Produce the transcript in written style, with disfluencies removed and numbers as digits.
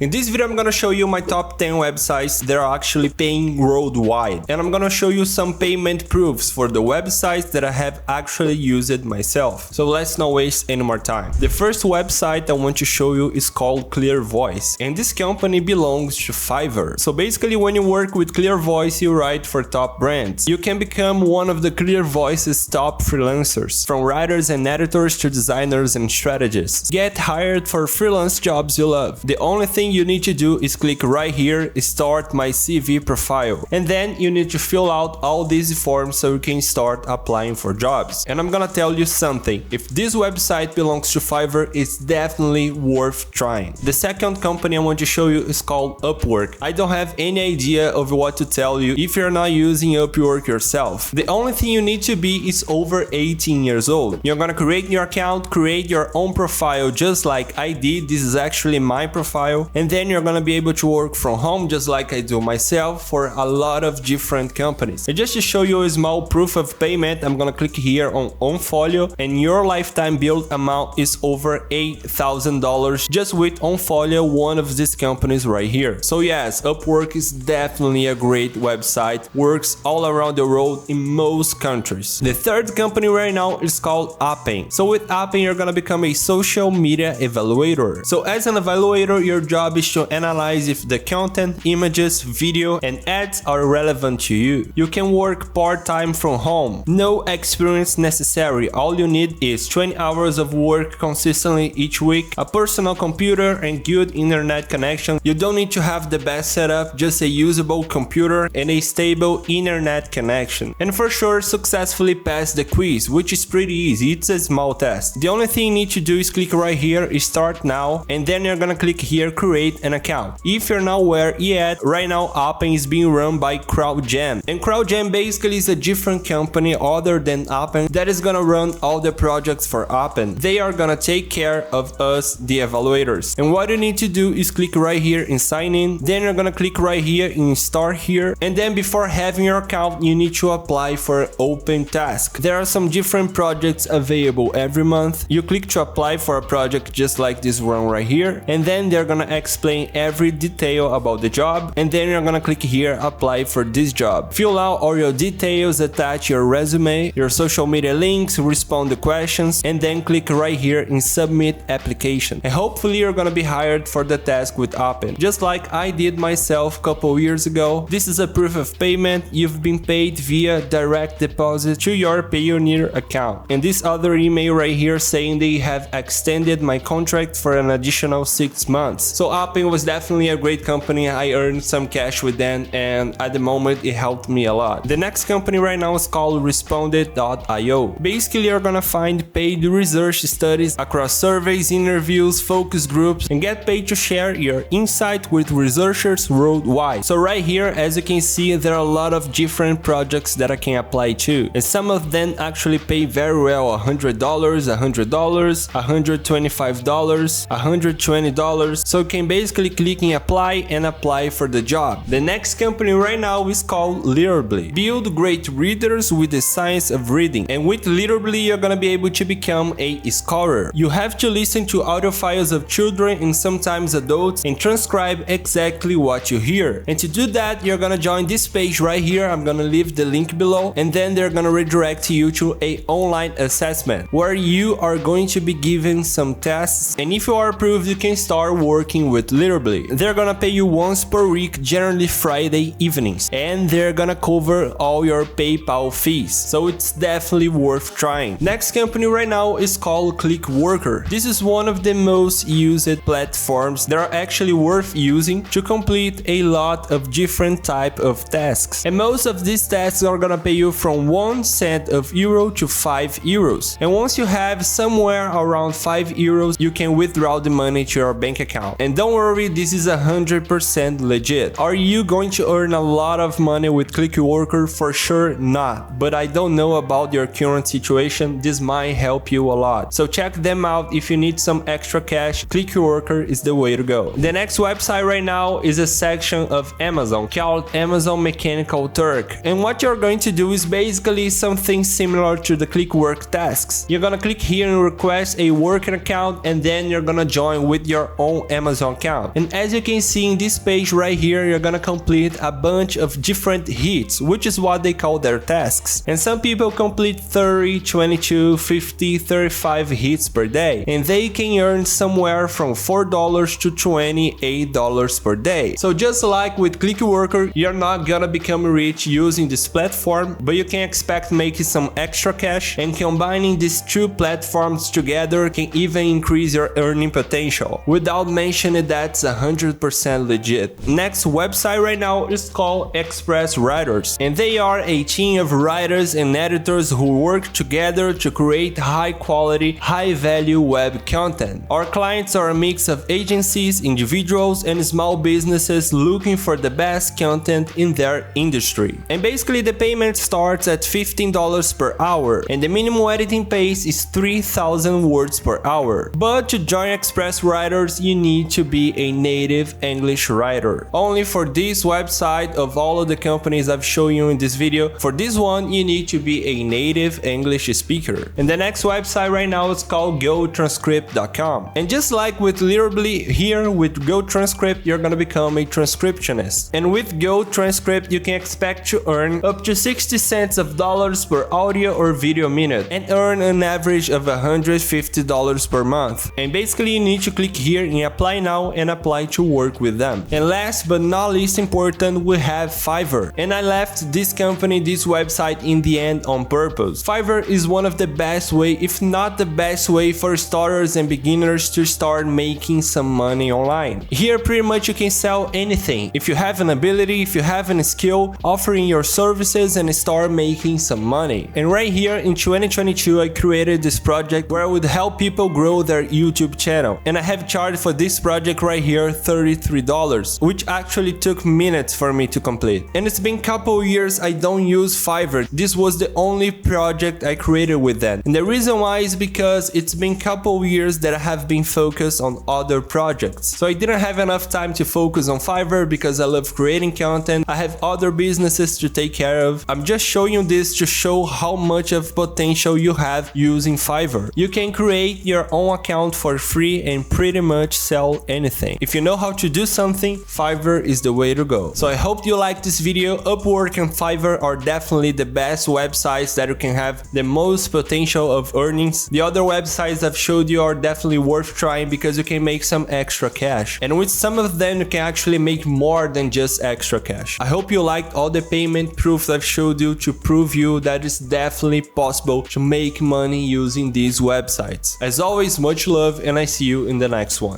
In this video, I'm gonna show you my top 10 websites that are actually paying worldwide. And I'm gonna show you some payment proofs for the websites that I have actually used myself. So let's not waste any more time. The first website I want to show you is called ClearVoice. And this company belongs to Fiverr. So basically, when you work with ClearVoice, you write for top brands. You can become one of the ClearVoice's top freelancers, from writers and editors to designers and strategists. Get hired for freelance jobs you love. The only thing you need to do is click right here, start my CV profile, and then you need to fill out all these forms so you can start applying for jobs. And I'm gonna tell you something, if this website belongs to Fiverr, it's definitely worth trying. The second company I want to show you is called Upwork. I don't have any idea of what to tell you if you're not using Upwork yourself. The only thing you need to be is over 18 years old. You're gonna create your account, create your own profile just like I did. This is actually my profile. And then you're gonna be able to work from home just like I do myself for a lot of different companies. And just to show you a small proof of payment, I'm gonna click here on OnFolio, and your lifetime bill amount is over $8,000 just with OnFolio, one of these companies right here. So yes, Upwork is definitely a great website, works all around the world in most countries. The third company right now is called Appen. So with Appen, you're gonna become a social media evaluator. So as an evaluator, your job is to analyze if the content, images, video, and ads are relevant to you. You can work part-time from home. No experience necessary. All you need is 20 hours of work consistently each week, a personal computer, and good internet connection. You don't need to have the best setup, just a usable computer and a stable internet connection. And for sure, successfully pass the quiz, which is pretty easy. It's a small test. The only thing you need to do is click right here, start now, and then you're gonna click here, create an account. If you're not aware yet, right now Appen is being run by CrowdGem, and CrowdGem basically is a different company other than Appen that is gonna run all the projects for Appen. They are gonna take care of us, the evaluators. And what you need to do is click right here in sign in, then you're gonna click right here in start here, and then before having your account, you need to apply for open task. There are some different projects available every month. You click to apply for a project just like this one right here, and then they're gonna explain every detail about the job, and then you're gonna click here, apply for this job. Fill out all your details, attach your resume, your social media links, respond to questions, and then click right here in submit application. And hopefully you're gonna be hired for the task with Appen, just like I did myself a couple years ago. This is a proof of payment. You've been paid via direct deposit to your Payoneer account. And this other email right here saying they have extended my contract for an additional 6 months. So Appen was definitely a great company. I earned some cash with them, and at the moment it helped me a lot. The next company right now is called Responded.io. Basically, you're gonna find paid research studies across surveys, interviews, focus groups, and get paid to share your insight with researchers worldwide. So right here, as you can see, there are a lot of different projects that I can apply to, and some of them actually pay very well. $100, $100, $125, $120. So you can basically click in apply and apply for the job. The next company right now is called Literally. Build great readers with the science of reading, and with Literally you're gonna be able to become a scholar. You have to listen to audio files of children and sometimes adults and transcribe exactly what you hear. And to do that, you're gonna join this page right here. I'm gonna leave the link below, and then they're gonna redirect you to a online assessment where you are going to be given some tests, and if you are approved, you can start working with Literally. They're gonna pay you once per week, generally Friday evenings, and they're gonna cover all your PayPal fees, so it's definitely worth trying. Next company right now is called Clickworker. This is one of the most used platforms that are actually worth using to complete a lot of different type of tasks, and most of these tasks are gonna pay you from 1 cent of euro to 5 euros, and once you have somewhere around 5 euros, you can withdraw the money to your bank account. And don't worry, this is 100% legit. Are you going to earn a lot of money with Clickworker? For sure not, but I don't know about your current situation. This might help you a lot, so check them out if you need some extra cash. Clickworker is the way to go. The next website right now is a section of Amazon called Amazon Mechanical Turk, and what you're going to do is basically something similar to the Clickwork tasks. You're gonna click here and request a working account, and then you're gonna join with your own Amazon Amazon account. And as you can see in this page right here, you're gonna complete a bunch of different hits, which is what they call their tasks. And some people complete 30, 22, 50, 35 hits per day, and they can earn somewhere from $4 to $28 per day. So just like with Clickworker, you're not gonna become rich using this platform, but you can expect making some extra cash, and combining these two platforms together can even increase your earning potential, without mentioning that's 100% legit. Next website right now is called Express Writers, and they are a team of writers and editors who work together to create high quality, high value web content. Our clients are a mix of agencies, individuals, and small businesses looking for the best content in their industry. And basically the payment starts at $15 per hour, and the minimum editing pace is 3,000 words per hour. But to join Express Writers, you need to be a native English writer. Only for this website, of all of the companies I've shown you in this video, for this one you need to be a native English speaker. And the next website right now is called GoTranscript.com. And just like with Literally, here with GoTranscript you're gonna become a transcriptionist. And with GoTranscript you can expect to earn up to 60 cents of dollars per audio or video minute, and earn an average of $150 per month. And basically you need to click here in apply now and apply to work with them. And last but not least important, we have Fiverr. And I left this company, this website in the end on purpose. Fiverr is one of the best way, if not the best way, for starters and beginners to start making some money online. Here pretty much you can sell anything. If you have an ability, if you have a skill, offering your services and start making some money. And right here in 2022 I created this project where I would help people grow their YouTube channel, and I have charged for this project right here $33, which actually took minutes for me to complete. And it's been a couple years I don't use Fiverr. This was the only project I created with them, and the reason why is because it's been a couple years that I have been focused on other projects, so I didn't have enough time to focus on Fiverr because I love creating content. I have other businesses to take care of. I'm just showing you this to show how much of potential you have using Fiverr. You can create your own account for free and pretty much sell anything. If you know how to do something, Fiverr is the way to go. So I hope you liked this video. Upwork and Fiverr are definitely the best websites that you can have the most potential of earnings. The other websites I've showed you are definitely worth trying because you can make some extra cash, and with some of them you can actually make more than just extra cash. I hope you liked all the payment proofs I've showed you to prove you that it's definitely possible to make money using these websites. As always, much love, and I see you in the next one.